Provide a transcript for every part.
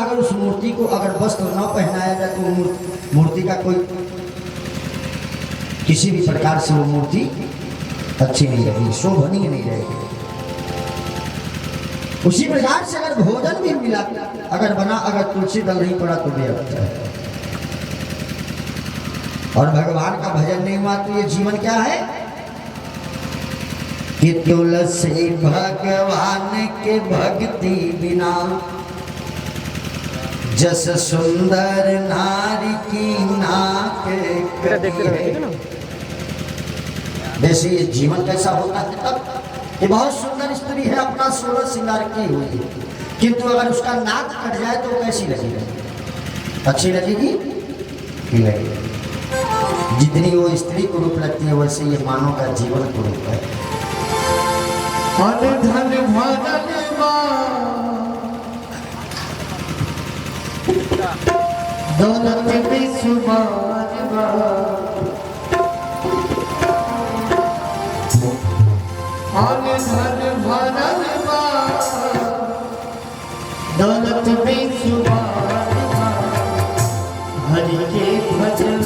अगर उस मूर्ति को अगर वस्त्र न पहनाया जाए तो मूर्ति का कोई किसी भी प्रकार से वो मूर्ति अच्छी नहीं रहेगी, शोभनीय नहीं रहेगी। उसी प्रकार से अगर भोजन भी मिला अगर बना, अगर तुलसी दल नहीं पड़ा तो व्यर्थ है। और भगवान का भजन नहीं हुआ तो ये जीवन क्या है कि तुलसी भगवान के भक्ति बिना जस सुंदर नारी की नाक है। वैसे ये जीवन कैसा होता है तब कि बहुत सुंदर स्त्री है, अपना 16 श्रृंगार की हुई है, किंतु अगर उसका नाक कट जाए तो कैसी लगेगी? अच्छी लगेगी? नहीं लगेगी। जितनी वो स्त्री को रूप लगती है वैसे ये मानव का जीवन को रूप है। दौलत में सुबह दौलत में सुबह हरि के भजन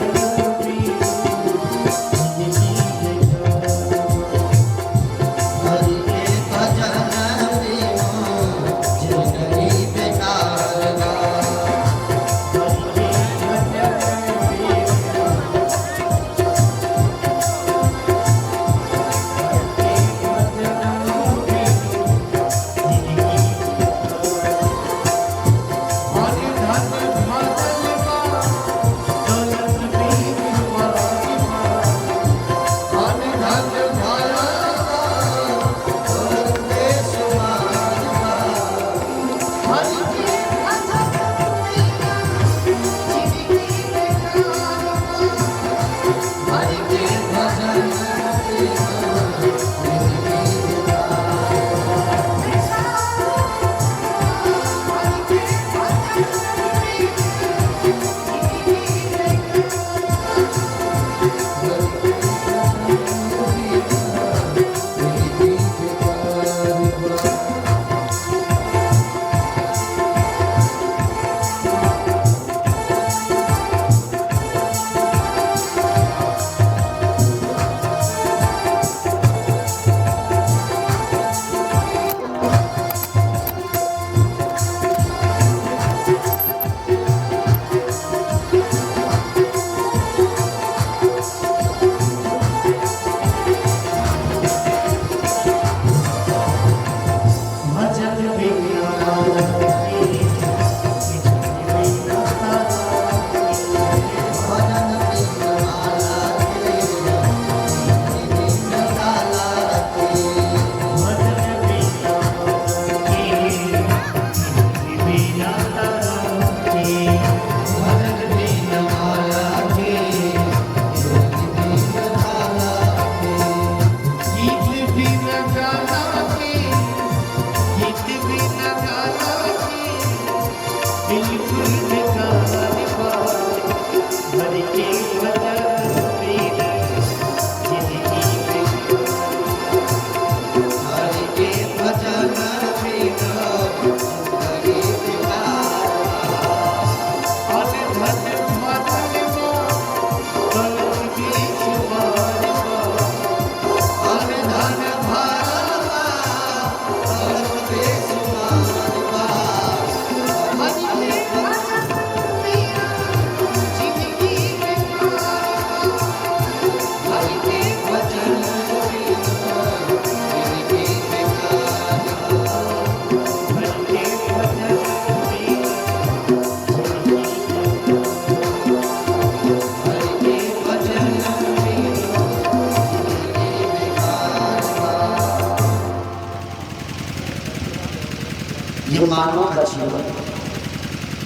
ये मानव का जीवन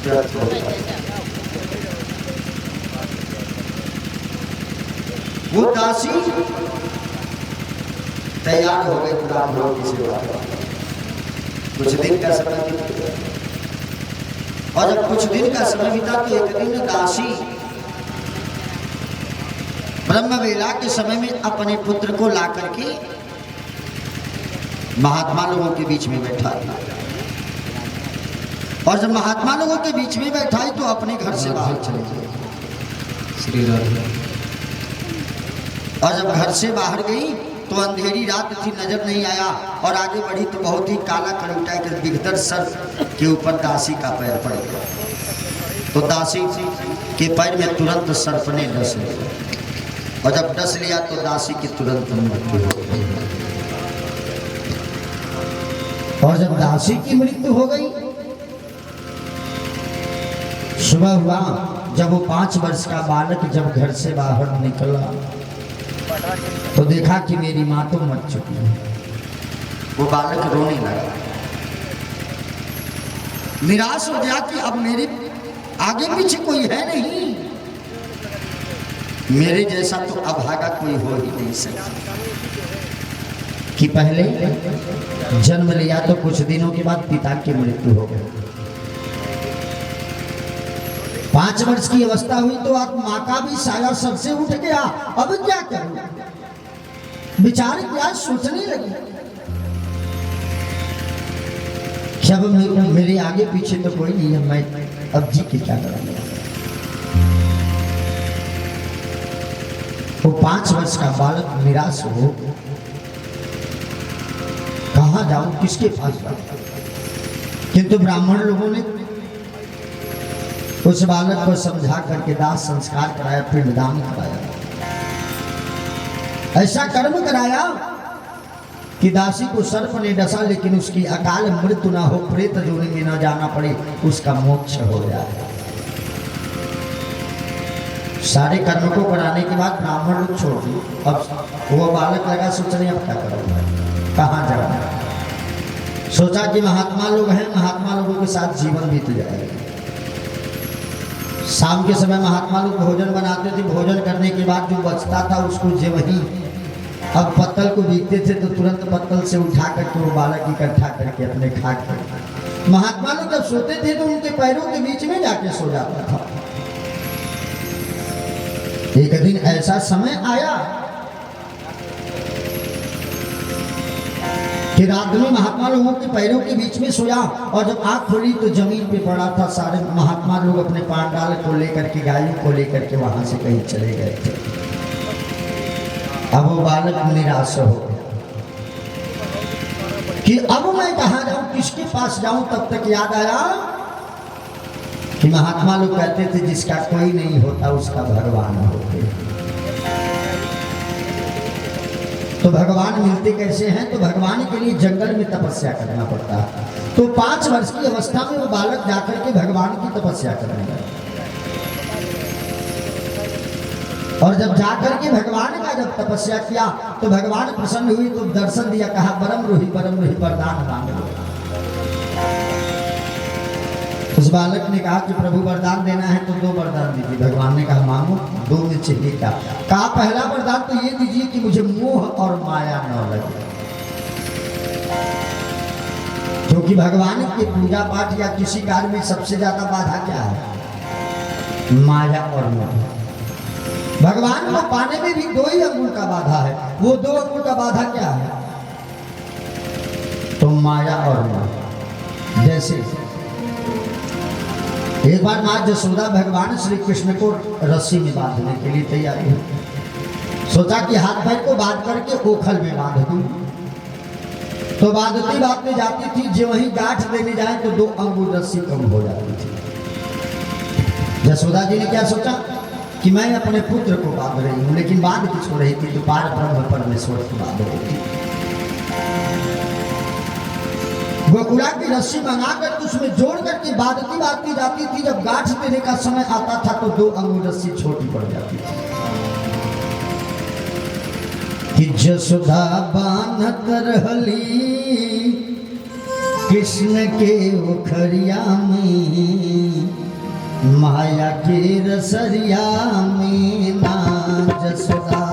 व्यर्थ होता है। वो दासी तैयार हो गए ब्राह्मणों की सेवा, कुछ दिन का समय बीता, और जब कुछ दिन का समय बीता तो एक दिन दासी ब्रह्म वेला के समय में अपने पुत्र को ला करके महात्मा लोगों के बीच में बैठा था। और जब महात्मा लोगों के बीच में बैठाई तो अपने घर से बाहर चले गए। श्री राधे। और जब घर से बाहर गई तो अंधेरी रात थी, नजर नहीं आया, और आगे बढ़ी तो बहुत ही काला कलौटा के दिग्दर सर के ऊपर दासी का पैर पड़ गया। तो दासी के पैर में तुरंत सर्प ने डस लिया, और जब डस लिया तो दासी की तुरंत मृत्यु हो गई। और जब दासी की मृत्यु हो गई, सुबह हुआ जब वो 5 वर्ष का बालक जब घर से बाहर निकला तो देखा कि मेरी माँ तो मर चुकी है। वो बालक रोने लगा, निराश हो गया कि अब मेरे आगे पीछे कोई है नहीं, मेरे जैसा तो अभागा कोई हो ही नहीं सकता। कि पहले जन्म लिया तो कुछ दिनों के बाद पिता की मृत्यु हो गई। 5 वर्ष की अवस्था हुई तो अब माँ का भी साया सबसे उठ गया। अब क्या करूं, बेचारे क्या सोचने लगी, जब मेरे आगे पीछे तो कोई नहीं है, मैं अब जी के क्या करूंगा। वो 5 वर्ष का बालक निराश हो, कहाँ जाऊं, किसके पास जाऊं। किंतु ब्राह्मण लोगों ने उस बालक को समझा करके दाह संस्कार कराया, पिंडदान कराया, ऐसा कर्म कराया कि दासी को सर्प ने डसा लेकिन उसकी अकाल मृत्यु ना हो, प्रेत जोनी में न जाना पड़े, उसका मोक्ष हो जाए। सारे कर्म को कराने के बाद ब्राह्मण लोग छोड़ दिए। अब वो बालक लगा सोचने अब क्या करूंगा, कहाँ जाऊंगा। सोचा कि महात्मा लोग हैं, महात्मा लोगों के साथ जीवन बीत जाएगा। शाम के समय महात्मा लोग भोजन बनाते थे, भोजन करने के बाद जो बचता था उसको जो वही अब पत्तल को बीतते थे तो तुरंत पत्तल से उठा करके वो बालक इकट्ठा करके अपने खा कर महात्मा लोग जब सोते थे तो उनके पैरों के बीच में जाके सो जाता था। एक दिन ऐसा समय आया कि रात में महात्मा लोगों के पैरों के बीच में सोया, और जब आंख खोली तो जमीन पे पड़ा था। सारे महात्मा लोग अपने पांडाल को लेकर के, गायों को लेकर के वहां से कहीं चले गए थे। अब वो बालक निराश हो गया कि अब मैं कहाँ जाऊं, किसके पास जाऊं। तब तक याद आया कि महात्मा लोग कहते थे जिसका कोई नहीं होता उसका भगवान होते। तो भगवान मिलते कैसे हैं, तो भगवान के लिए जंगल में तपस्या करना पड़ता है। तो 5 वर्ष की अवस्था में वो बालक जाकर के भगवान की तपस्या करने लगा, और जब जाकर के भगवान का जब तपस्या किया तो भगवान प्रसन्न हुई, तो दर्शन दिया, कहा परम रोही वरदान मांगो। उस बालक ने कहा कि प्रभु वरदान देना है तो 2 वरदान दीजिए। भगवान ने कहा मांगो, 2 में चाहिए क्या। कहा पहला वरदान तो ये दीजिए कि मुझे मोह और माया न लगे, क्योंकि भगवान के पूजा पाठ या किसी कार्य में सबसे ज्यादा बाधा क्या है, माया और मोह। भगवान को पाने में भी 2 ही अंगुल का बाधा है। वो 2 अंगुल का बाधा क्या है, तो माया और मोह। जैसे एक बार माँ यशोदा भगवान श्री कृष्ण को रस्सी में बांधने के लिए तैयारी हुई। सोचा कि हाथ पैर को बांध करके ओखल में बांध दूं। तो बांधती बांधती जाती थी, जो वहीं गांठ देने जाए तो 2 अंगुल रस्सी कम हो जाती थी। यशोदा जी ने क्या सोचा कि मैं अपने पुत्र को बांध रही हूँ, लेकिन बांध की छोड़ रही थी तो पार ब्रह्म परमेश्वर को बांध रही थी। गोकुला की रस्सी मंगा कर उसमें जोड़ करके बांधती बांधती जाती थी। जब गांठ देने का समय आता था तो 2 अंगुल रस्सी छोटी पड़ जाती थी। कि यशोदा बांधत रहली कृष्ण के उखरिया में, माया के रसरिया में ना यशोदा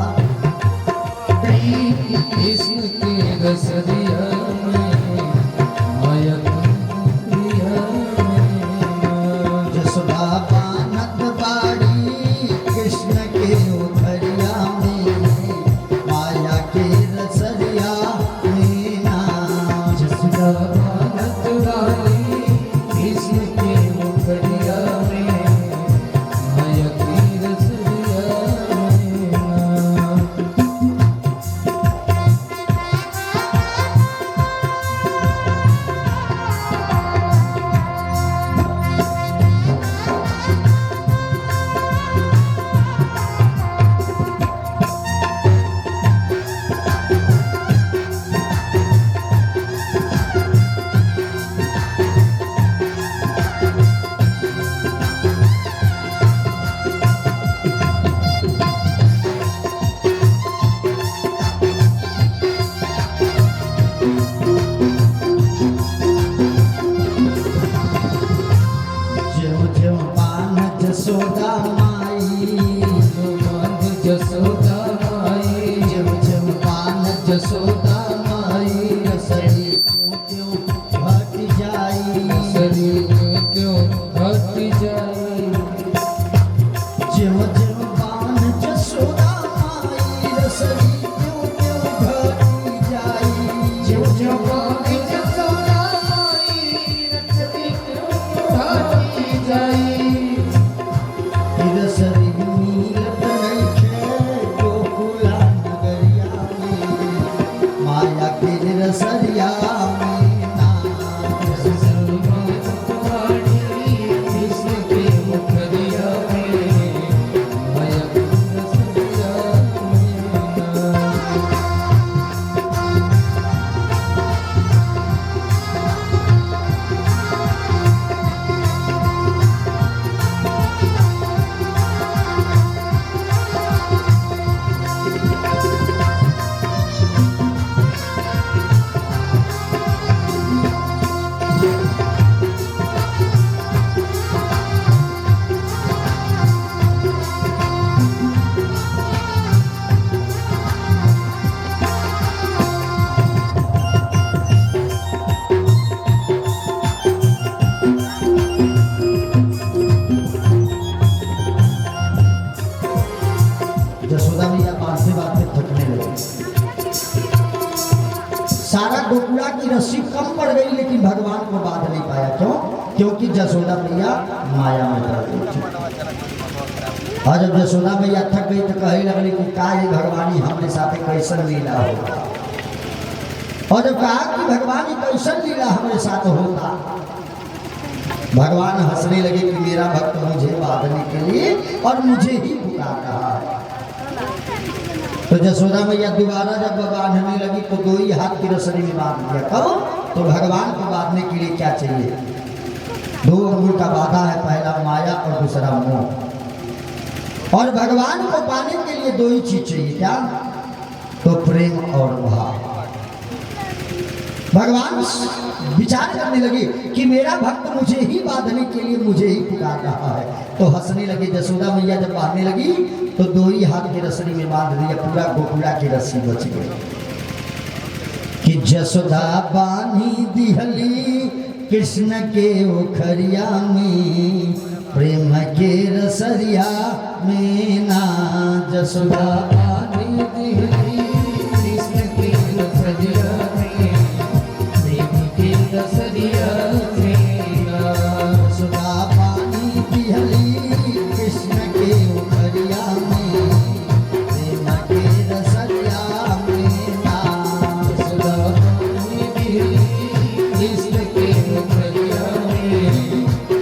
कृष्ण के रसरिया में, माया यशोदा बानत बाड़ी कृष्ण के उखरिया में, माया के रसरिया में ना यशोदा बानत बाड़ी कृष्ण जसोदा माई जो बांध जसोदा माई जब जब पान जसोदा माई रसरी क्यों क्यों हट जाई शरीर क्यों हट जाए जब जब पान जसोदा माई रसरी क्यों क्यों हट जाई जो जो बांध जसोदा माई रसरी क्यों हट जाए रसरी नीलत नइखे गोकुला नगरिया में माया के रसरिया में ना कृष्ण के मुखरिया में माया रसरिया में जसोदा मैया बांधते बांधते थकने लगी। सारा गोकुला की रस्सी कम पड़ गई लेकिन भगवान को बांध नहीं पाया। क्यों? क्योंकि जसोदा मैया माया में पड़ गई थी। और जब जसोदा मैया थक गई तो कहे लगली कि का ये भगवानी हमरे साथे कैसन लीला होगा। और जब कहा कि भगवान ये कैसन लीला हमारे साथ होता, भगवान हंसने लगे कि मेरा भक्त मुझे बांधने के लिए और मुझे ही पुकार रहा है। तो जसोदा मैया दोबारा जब बांधने लगी तो दो ही हाथ की रसरी में बांध दिया। कब? तो भगवान को बांधने के लिए क्या चाहिए? दो अंगुल का बाधा है, पहला माया और दूसरा मोह। और भगवान को पाने के लिए दो ही चीज चाहिए। क्या? तो प्रेम और भाव। भगवान विचार करने लगे कि मेरा भक्त मुझे ही बांधने के लिए मुझे ही पुकार रहा है। तो हंसने लगे। जसोदा मैया जब बांधने लगी तो दो ही हाथ की रस्सी में बांध दिया, पूरा गोकुला की रस्सी बच गई। कि जसोदा बानी दिहली कृष्ण के ओखरिया में प्रेम के रसरिया में ना। जसोदा बानी दिहली कृष्ण के रसरिया में प्रेम के रसरिया में ना। जसोदा बानी दिहली कृष्ण के ओखरिया में प्रेम के रसरिया में ना। जसोदा बानी दिहली कृष्ण के रसरिया में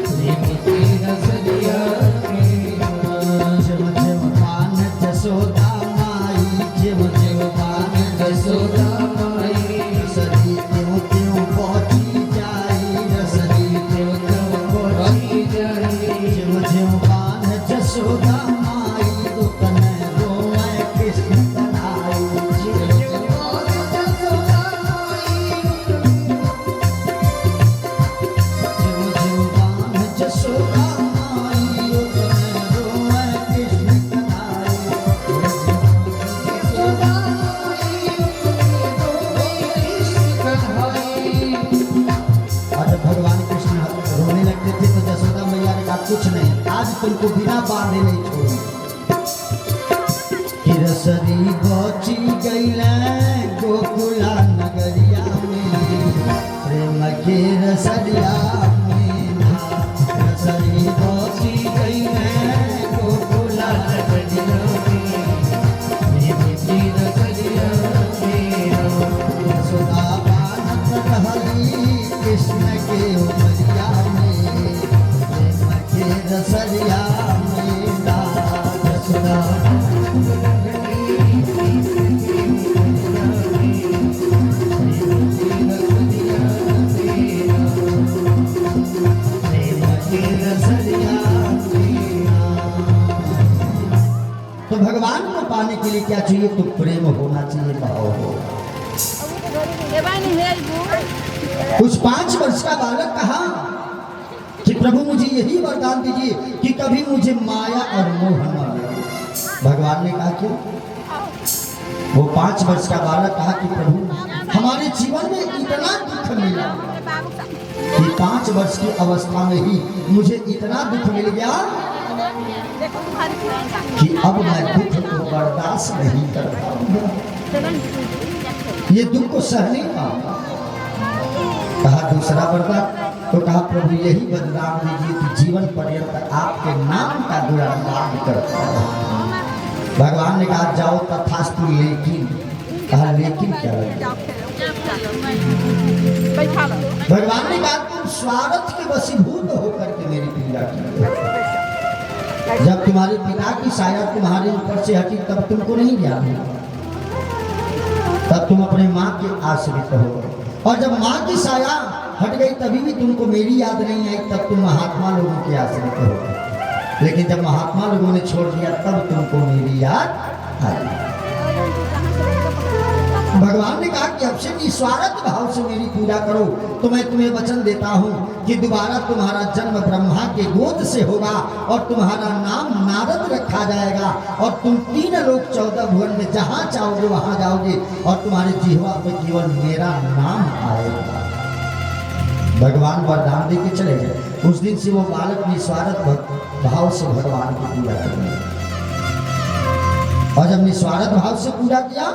प्रेम के रसरिया में ना। जब जब पान जसोदा माई जब जब पान जसोदा माई रसरी क्यों क्यों पहुंची जाई रसरी क्यों क्यों पहुंची जाए जब जब पान जसोदा माई तो तने रोए कृष्ण तनाई जब जब पान जसोदा माई जब जब पान जसोदा माई तो तने रोए कृष्ण तनाई जसोदा और जब भगवान कृष्ण रोने लगते थे तो जसोदा मैया ने कहा कुछ नहीं, आज तुमको बिना बांधे नहीं छोड़ूंगी। कि रसरी बची गईले गोकुला नगरिया में प्रेम के रसरिया में ना। रसरी बची गईले गोकुला नगरिया में प्रेम के रसरिया में ना। जसोदा बांधत रहली कृष्ण के ओखरिया में प्रेम के रसरिया में ना। जसोदा तो भगवान को पाने के लिए क्या चाहिए? तो प्रेम होना चाहिए, भाव हो। कुछ 5 वर्ष का बालक कहा कि प्रभु मुझे यही वरदान दीजिए कि कभी मुझे माया और मोह न लगे। भगवान ने कहा क्यों? वो 5 वर्ष का बालक कहा कि प्रभु हमारे जीवन में इतना दुख मिला कि 5 वर्ष की अवस्था में ही मुझे इतना दुख मिल गया कि अब मैं दुख को बर्दाश्त नहीं कर पाऊंगा, ये दुख को सह नहीं पाऊंगा। कहा दूसरा वरदान, तो कहा प्रभु यही वरदान दीजिए कि जीवन पर्यंत आपके नाम का गुणगान करता है। भगवान ने कहा जाओ तथास्तु, लेकिन कहा लेकिन क्या लगे? भगवान ने कहा तुम स्वार्थ के वशीभूत होकर के मेरी पूजा की। जब तुम्हारे पिता की साया तुम्हारे ऊपर से हटी तब तुमको नहीं ज्ञान हुआ, तब तुम अपने माँ के आश्रित हो, और जब माँ की साया हट गई तभी भी तुमको मेरी याद नहीं आई, तब तुम महात्मा लोगों के आश्रित हो। लेकिन जब महात्मा लोगों ने छोड़ दिया तब तुमको मेरी याद आई। भगवान ने कहा कि अब से निस्वार्थ भाव से मेरी पूजा करो तो मैं तुम्हें वचन देता हूँ कि दोबारा तुम्हारा जन्म ब्रह्मा के गोद से होगा और तुम्हारा नाम नारद रखा जाएगा, और तुम 3 लोक 14 भुवन में जहाँ चाहोगे वहाँ जाओगे, और तुम्हारे जिह्वा पे केवल मेरा नाम आएगा। भगवान वरदान दे के चले गए। उस दिन से वो बालक निस्वार्थ भाव से भगवान की पूजा करने लगे, और जब निस्वार्थ भाव से पूजा किया,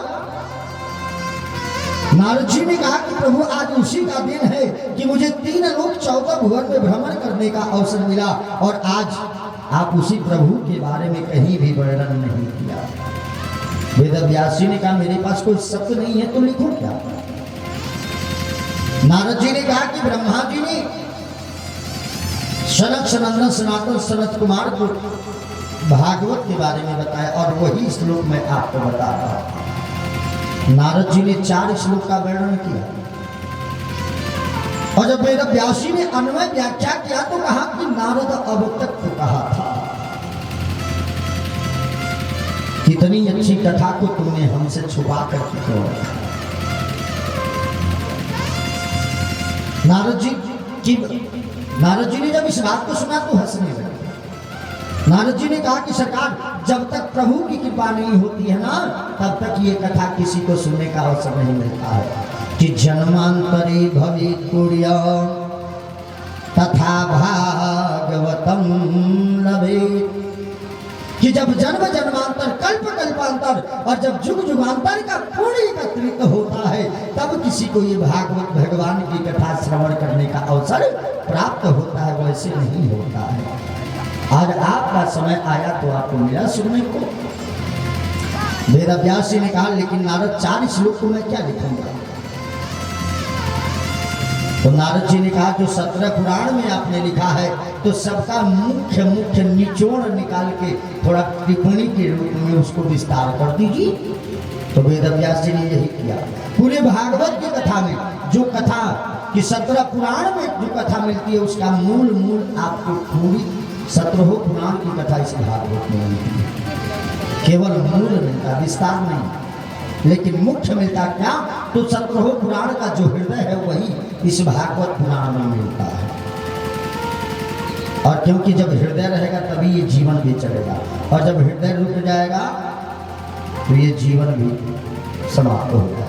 नारद जी ने कहा कि प्रभु आज उसी का दिन है कि मुझे 3 लोक 14 भुवन में भ्रमण करने का अवसर मिला, और आज आप उसी प्रभु के बारे में कहीं भी वर्णन नहीं किया। वेदव्यास जी ने कहा मेरे पास कोई शब्द नहीं है तो लिखो क्या? नारद जी ने कहा कि ब्रह्मा जी ने सनक सनंदन सनातन सनत कुमार को भागवत के बारे में बताया, और वही श्लोक मैं आपको बता रहा हूं। नारद जी ने 4 श्लोक का वर्णन किया, और जब वेद व्यासी ने अन्वय व्याख्या किया तो कहा कि नारद अब तक तो कहा था, कितनी अच्छी कथा को तुमने हमसे छुपा कर क्यों रखा? नारद जी ने जब इस बात को सुना तो हंसने लगे। नारद जी ने कहा कि सरकार जब तक प्रभु की कृपा नहीं होती है ना, तब तक ये कथा किसी को सुनने का अवसर नहीं मिलता है कि जन्मांतरे भवेत् पुण्यं तथा भागवतम लभेत्, कि जब जन्म जन्मांतर कल्प कल्पांतर और जब युग युगांतर का पुण्य एकत्रित होता है तब किसी को ये भागवत भगवान की कथा श्रवण करने का अवसर प्राप्त होता है, वैसे नहीं होता है। आज आपका समय आया तो आपको मिला सुनने को। वेदव्यास जी ने कहा लेकिन नारद 4 श्लोक को मैं क्या लिखूंगा? तो नारद जी ने कहा जो 17 पुराण में आपने लिखा है तो सबका मुख्य मुख्य निचोड़ निकाल के थोड़ा टिप्पणी के रूप में उसको विस्तार कर दीजिए। तो वेदव्यास जी ने यही किया। पूरे भागवत की कथा में जो कथा कि 17 पुराण में जो कथा मिलती है उसका मूल आपको पूरी 17 पुराण की कथा इस भागवत में मिलती है। केवल मूल मिलता, विस्तार नहीं, लेकिन मुख्य मिलता क्या? तो 17 पुराण का जो हृदय है वही इस भागवत पुराण में मिलता है। और क्योंकि जब हृदय रहेगा तभी ये जीवन भी चलेगा, और जब हृदय रुक जाएगा तो ये जीवन भी समाप्त हो जाएगा।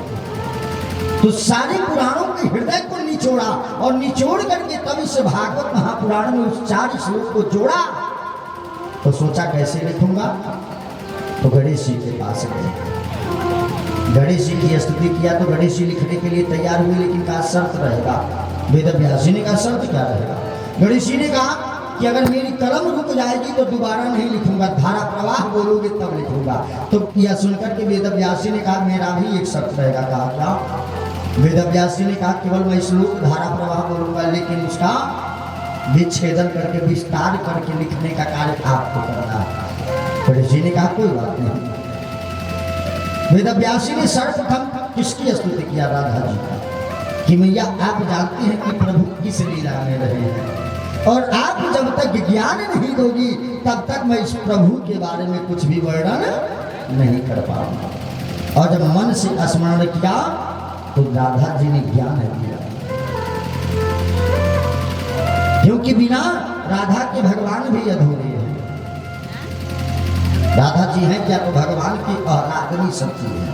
तो सारे पुराणों के हृदय को निचोड़ा, और निचोड़ करके तब इस भागवत महापुराण में उस 4 श्लोक को जोड़ा। तो सोचा कैसे लिखूंगा? तो गणेश जी के पास गए, गणेश जी की स्तुति किया। तो गणेश जी लिखने के लिए तैयार हुए, लेकिन कहा शर्त रहेगा। वेदव्यास जी ने कहा शर्त क्या रहेगा? गणेश जी ने कहा कि अगर मेरी कलम रुक जाएगी तो दोबारा नहीं लिखूंगा, धारा प्रवाह बोलोगे तब लिखूंगा। तो यह सुनकर के वेदव्यास जी ने कहा मेरा भी एक शर्त रहेगा। कहा क्या? वेदव्यास जी ने कहा केवल मैं श्लोक धारा प्रवाह बोलूंगा, लेकिन उसका विच्छेदन करके विस्तार करके लिखने का कार्य आपको करना है। गणेश जी ने कहा कोई बात नहीं। वेदव्यास जी ने सर्वप्रथम किसकी स्तुति किया? राधा जी का, कि मैया आप जानते हैं कि प्रभु किस लीला में रहे हैं, और आप जब तक ज्ञान नहीं दोगी तब तक मैं इस प्रभु के बारे में कुछ भी वर्णन नहीं कर पाऊंगा। और जब मन से स्मरण किया तो राधा जी ने ज्ञान दिया। क्योंकि बिना राधा के भगवान भी अधूरे हैं। राधा जी हैं क्या तो भगवान की आराधनी शक्ति है,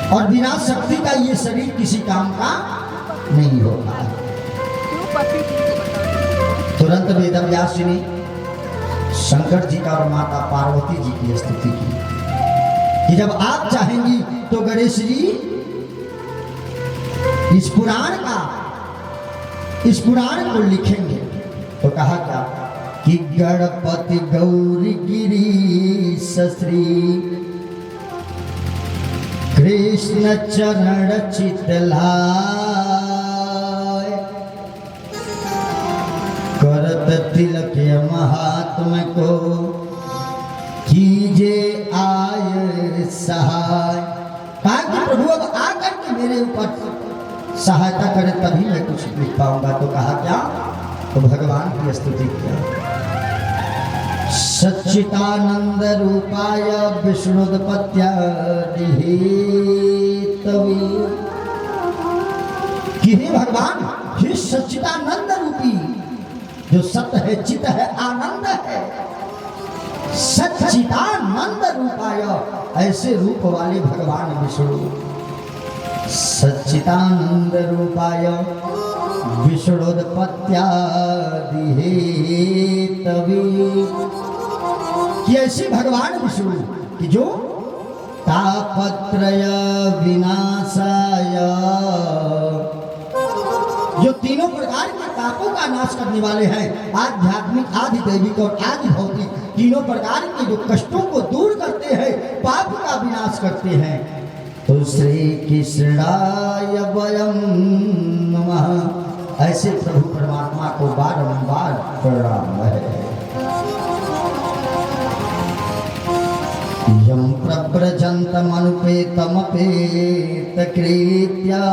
और बिना शक्ति का ये शरीर किसी काम का नहीं होता है। तुरंत वेदव्यास जी ने शंकर जी का और माता पार्वती जी की स्तुति की कि जब आप चाहेंगी तो गणेश जी इस पुराण को लिखेंगे। तो कहा क्या कि गणपति गौरी गिरीश श्री कृष्ण चरण चितलाय करत तिलक महात्म को कीजे आय सहाय। कहा कि प्रभु अब आकर के मेरे ऊपर सहायता करे तभी मैं कुछ लिख पाऊंगा। तो कहा क्या, तो भगवान की स्तुति किया। सच्चिदानंद रूपाय विष्णुपत्यादिहेतवे कि हे भगवान, हे सच्चिदानंद रूपी जो सत्य है, चित है, आनंद है, सच्चिदानंद रूपाय ऐसे रूप वाले भगवान विष्णु, सच्चिदानंद रूपाय विष्णुपत्यादिहेतवे कि ऐसे भगवान विष्णु कि जो तापत्रय विनाशाय, जो तीनों प्रकार के तापों का नाश करने वाले हैं, आध्यात्मिक, आदि दैविक और आदि भौतिक, तीनों प्रकार के जो कष्टों को दूर करते हैं, पाप का विनाश करते हैं। तो श्री कृष्णाय वयं नमः, ऐसे प्रभु परमात्मा को बारंबार प्रणाम है। यम प्रव्रजंत मनुपेतमपेत कृत्या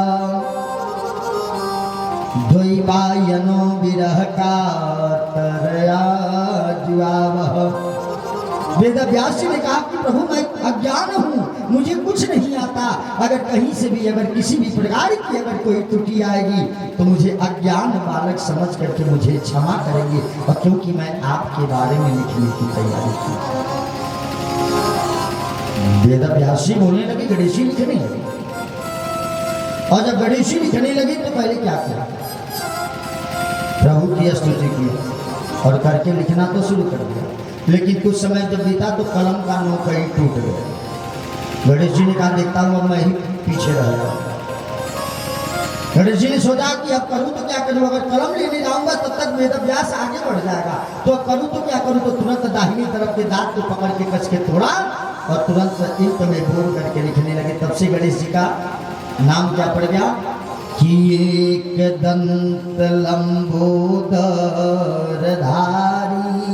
द्वैपायनो विरह कातरया जुआवह। वेद व्यास जी ने कहा कि प्रभु मैं अज्ञान हूँ, मुझे कुछ नहीं आता, अगर कहीं से भी अगर किसी भी प्रकार की अगर कोई त्रुटि आएगी तो मुझे अज्ञान बालक समझ करके मुझे क्षमा करेंगे, और क्योंकि मैं आपके बारे में लिखने की तैयारी की। वेद व्यास जी बोलने लगे, गणेश जी लिखने लगे, और जब गणेश जी लिखने लगे तो पहले क्या किया, प्रभु की स्तुति की और करके लिखना तो शुरू कर दिया। लेकिन कुछ समय जब बीता तो कलम का नोक ही टूट गया। गणेश जी ने कहा देखता हूँ अब मैं ही पीछे रह गया। गणेश जी ने सोचा कि अब करूँ तो क्या करूँ, अगर कलम लेने जाऊंगा तब तक वेद व्यास आगे बढ़ जाएगा, तो अब करूँ तो क्या करूँ। तो तुरंत दाहिनी तरफ के दांत को पकड़ के कस के तोड़ा और तुरंत इंक में बोल करके लिखने लगे। तब से गणेश जी का नाम क्या पड़ गया कि एक दंत लंबोदर धारी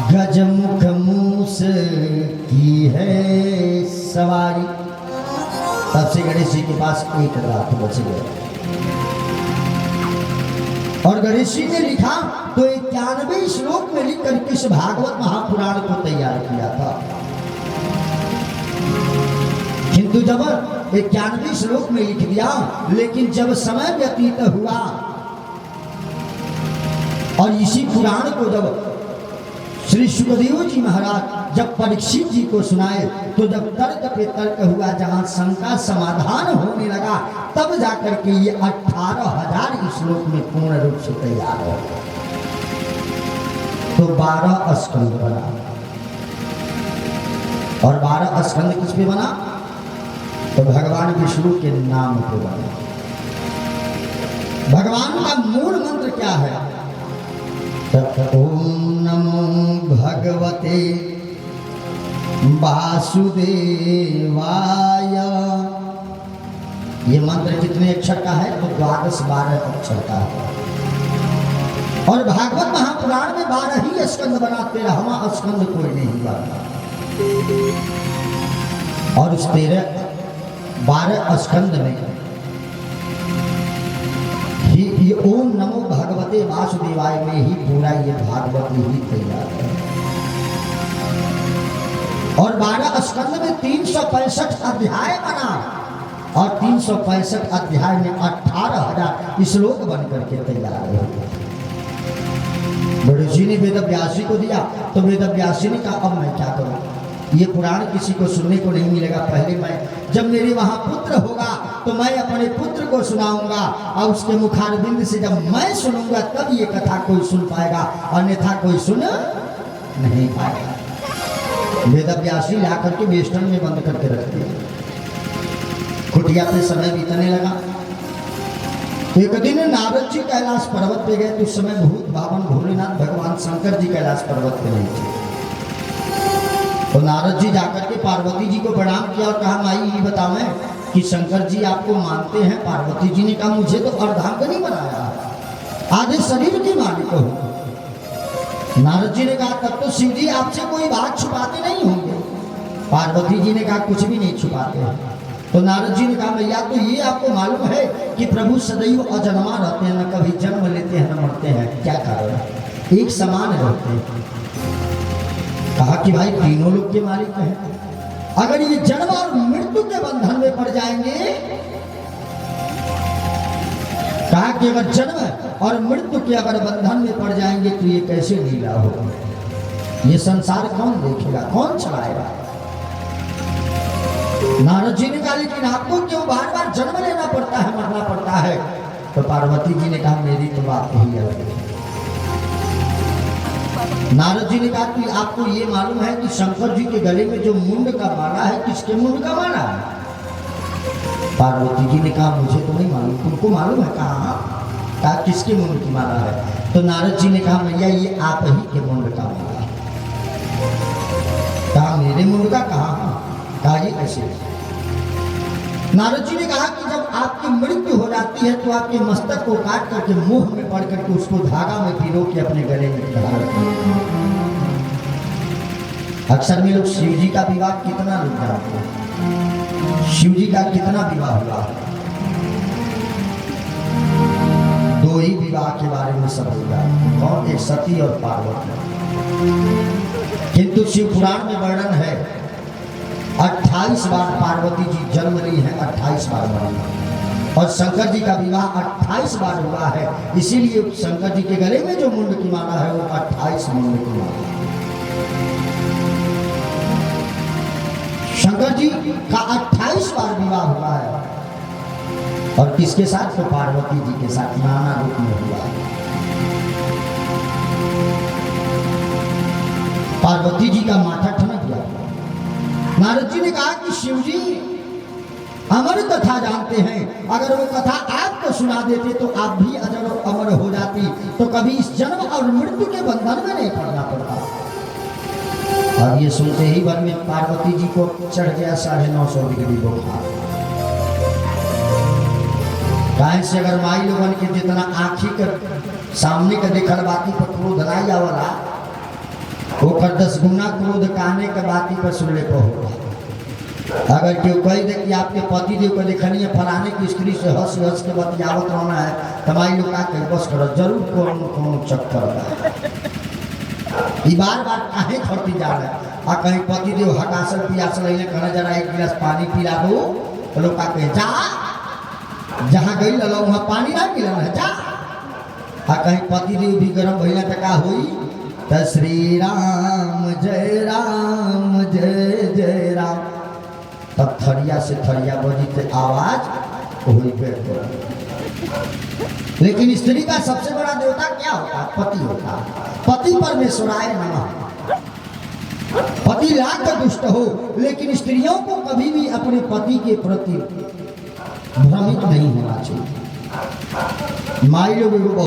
गजमुख मूस की है सवारी। तब से गणेश जी के पास एक रात बच गया, और गणेश जी ने लिखा तो 91 श्लोक में लिख करके इस भागवत महापुराण को तैयार किया था। किंतु जब 91 श्लोक में लिख दिया, लेकिन जब समय व्यतीत हुआ और इसी पुराण को जब श्री सुखदेव जी महाराज जब परीक्षित जी को सुनाए, तो जब तर्क पे तर्क हुआ, जहां शंका समाधान होने लगा, तब जाकर के ये 18,000 श्लोक में पूर्ण रूप से तैयार हो। तो 12 स्कंद बना, और 12 स्कंद किस पे बना, तो भगवान विष्णु के नाम पे बना। भगवान का मूल मंत्र क्या है, ओम नमो भगवते वासुदेवाय। ये मंत्र कितने अक्षर का है, तो 12 अक्षर का है। और भागवत महापुराण में 12 ही स्कंद बनाते, 13वां स्कंद कोई नहीं बना। और उस 12 स्कंद में ये ओम नमो भगवते वासुदेवाय में ही पूरा ये भागवत ही तैयार है। और 12 स्कंद में 365 अध्याय बना, और 365 अध्याय में 18,000 श्लोक बन करके तैयार है। ऋषि ने वेद व्यासी को दिया तो वेद व्यासी ने कहा अब मैं क्या करूं, ये पुराण किसी को सुनने को नहीं मिलेगा, पहले मैं जब मेरे वहां पुत्र होगा तो मैं अपने पुत्र को सुनाऊंगा और उसके मुखारबिंद से जब मैं सुनूंगा तब ये कथा कोई सुन पाएगा, अन्यथा कोई सुन नहीं पाएगा। वेद व्यासी ला करके वेस्टर्न में बंद करके रख दिया। कुटिया पे समय बीतने लगा। एक दिन नारद जी कैलाश पर्वत पे गए तो उस समय भूत भावन भोलेनाथ भगवान शंकर जी कैलाश पर्वत पे नहीं थे। तो नारद जी जाकर के पार्वती जी को प्रणाम किया और कहा माई ये बताओ कि शंकर जी आपको मानते हैं? पार्वती जी ने कहा मुझे तो अर्धांगिनी बनाया, आधे शरीर की मालिक हो। नारद जी ने कहा तब तो शिव जी आपसे कोई बात छुपाते नहीं होंगे। पार्वती जी ने कहा कुछ भी नहीं छुपाते हैं। तो नारद जी ने कहा भैया तो ये आपको मालूम है कि प्रभु सदैव अजन्मा रहते हैं, न कभी जन्म लेते हैं न मरते हैं, क्या कारण है? एक समान रहते हैं। कहा कि भाई तीनों लोग के मालिक हैं, अगर ये जन्म और मृत्यु के बंधन में पड़ जाएंगे, कहा कि अगर जन्म और मृत्यु के अगर बंधन में पड़ जाएंगे तो ये कैसे लीला होगी, ये संसार कौन देखेगा, कौन चलाएगा? नारद जी ने कहा लेकिन आपको क्यों बार बार जन्म लेना पड़ता है, मरना पड़ता है? तो पार्वती जी ने कहा मेरी तो बात यही है। नारद जी ने कहा कि आपको ये मालूम है कि शंकर जी के गले में जो मुंड का माला है किसके मुंड का माला है? पार्वती जी ने कहा मुझे तो नहीं मालूम, तुमको मालूम है? कहा किसके मुंड की माला है? तो नारद जी ने कहा भैया ये आप ही के मुंड का माला है। कहा मेरे मुंड का? कहा ये कैसे? नारद जी ने कहा कि जब आपकी मृत्यु हो जाती है तो आपके मस्तक को काट करके मुंह में पड़ करके उसको धागा में पिरो के अपने गले में धारण करते। अक्सर में लोग शिव जी का विवाह कितना लोग जानते हैं? शिव जी का कितना विवाह हुआ? 2 ही विवाह के बारे में सब होगा, कौन? एक सती और पार्वती। किंतु शिव पुराण में वर्णन है 28 बार पार्वती जी जन्म ली है, 28 बार मरी, और शंकर जी का विवाह 28 बार हुआ है। इसीलिए शंकर जी के गले में जो मुंड की माला है वो 28 मुंड की माला। शंकर जी का 28 बार विवाह हुआ है, और किसके साथ? तो पार्वती जी के साथ नाना रूप में हुआ है। पार्वती जी का माथा ठनक गया। नारद जी ने कहा कि शिव जी अमर कथा जानते हैं, अगर वो कथा आपको सुना देते तो आप भी अजर और अमर हो जाती, तो कभी इस जन्म और मृत्यु के बंधन में नहीं पड़ना पड़ता। अब ये सुनते ही भर में पार्वती जी को चढ़ गया 950 डिग्री बुखार। गाय से अगर माई लोगन के जितना आँखी के सामने के देखल बाती पर क्रोध नहीं आवला, ओकर 10 गुना क्रोध काने के बाती पर सुनले पर होगा। अगर क्यों कह दे कि आपके पति देव को देखनी है फलाने की स्त्री से हंस हंस के बतियावत रहना है, तमाई लोग का बस करो जरूर कौन चक्कर बार बार काहे खटी जा रहा है। आ कहीं पति देव हकासल पियासल कहना जरा 1 गिलास पानी पिला दो, तो लोग का कहे जा, जहाँ गई लगा वहाँ पानी ना मिलना है जा। आ कहीं पति देव भी गर्म भैया टका हुई तो श्री राम जय जय राम, तब थरिया से थरिया बजी थे आवाज हुई पे। लेकिन स्त्री का सबसे बड़ा देवता क्या होता? पति होता। पति परमेश्वराय नमः। पति लाख दुष्ट हो, लेकिन स्त्रियों को कभी भी अपने पति के प्रति भ्रमित नहीं होना चाहिए। माई लोग